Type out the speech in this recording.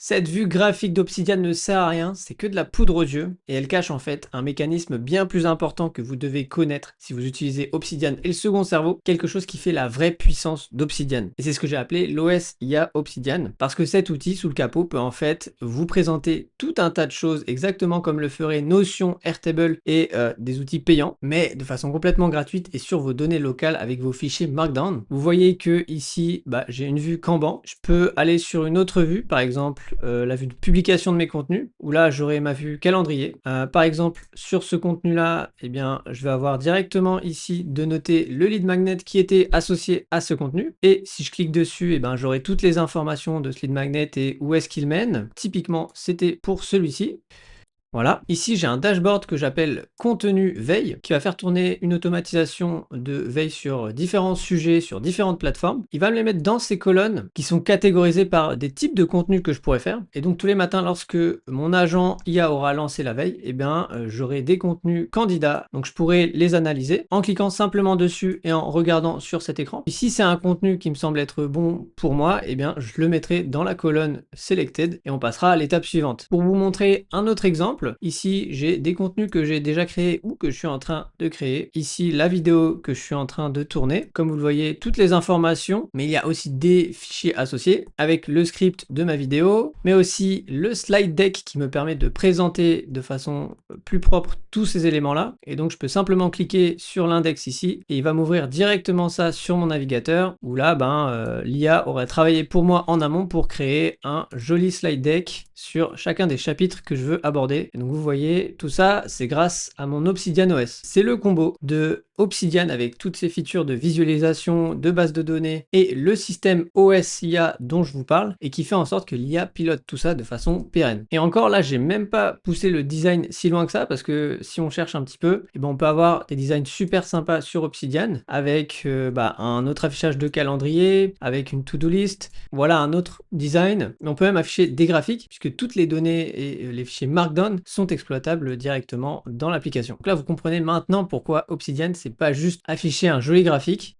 Cette vue graphique d'Obsidian ne sert à rien, c'est que de la poudre aux yeux, et elle cache en fait un mécanisme bien plus important que vous devez connaître si vous utilisez Obsidian et le second cerveau, quelque chose qui fait la vraie puissance d'Obsidian. Et c'est ce que j'ai appelé l'OS IA Obsidian, parce que cet outil sous le capot peut en fait vous présenter tout un tas de choses exactement comme le ferait Notion, Airtable et des outils payants, mais de façon complètement gratuite et sur vos données locales avec vos fichiers Markdown. Vous voyez que ici, j'ai une vue Kanban, je peux aller sur une autre vue, par exemple la vue de publication de mes contenus, où là j'aurai ma vue calendrier. Par exemple, sur ce contenu-là, eh bien, je vais avoir directement ici de noter le lead magnet qui était associé à ce contenu. Et si je clique dessus, eh ben, j'aurai toutes les informations de ce lead magnet et où est-ce qu'il mène. Typiquement, c'était pour celui-ci. Voilà, ici j'ai un dashboard que j'appelle contenu veille qui va faire tourner une automatisation de veille sur différents sujets, sur différentes plateformes. Il va me les mettre dans ces colonnes qui sont catégorisées par des types de contenus que je pourrais faire. Et donc tous les matins lorsque mon agent IA aura lancé la veille, eh bien j'aurai des contenus candidats. Donc je pourrai les analyser en cliquant simplement dessus et en regardant sur cet écran. Ici c'est un contenu qui me semble être bon pour moi, eh bien je le mettrai dans la colonne selected et on passera à l'étape suivante. Pour vous montrer un autre exemple, ici j'ai des contenus que j'ai déjà créés ou que je suis en train de créer. Ici la vidéo que je suis en train de tourner. Comme vous le voyez, toutes les informations, mais il y a aussi des fichiers associés avec le script de ma vidéo, mais aussi le slide deck qui me permet de présenter de façon plus propre tous ces éléments-là. Et donc je peux simplement cliquer sur l'index ici et il va m'ouvrir directement ça sur mon navigateur où là, l'IA aurait travaillé pour moi en amont pour créer un joli slide deck sur chacun des chapitres que je veux aborder. Et donc vous voyez, tout ça, c'est grâce à mon Obsidian OS. C'est le combo de Obsidian avec toutes ces features de visualisation, de base de données et le système OS IA dont je vous parle et qui fait en sorte que l'IA pilote tout ça de façon pérenne. Et encore là, j'ai même pas poussé le design si loin que ça parce que si on cherche un petit peu, eh ben, on peut avoir des designs super sympas sur Obsidian avec un autre affichage de calendrier, avec une to-do list, voilà un autre design. Mais on peut même afficher des graphiques puisque toutes les données et les fichiers Markdown sont exploitables directement dans l'application. Donc là, vous comprenez maintenant pourquoi Obsidian, c'est pas juste afficher un joli graphique,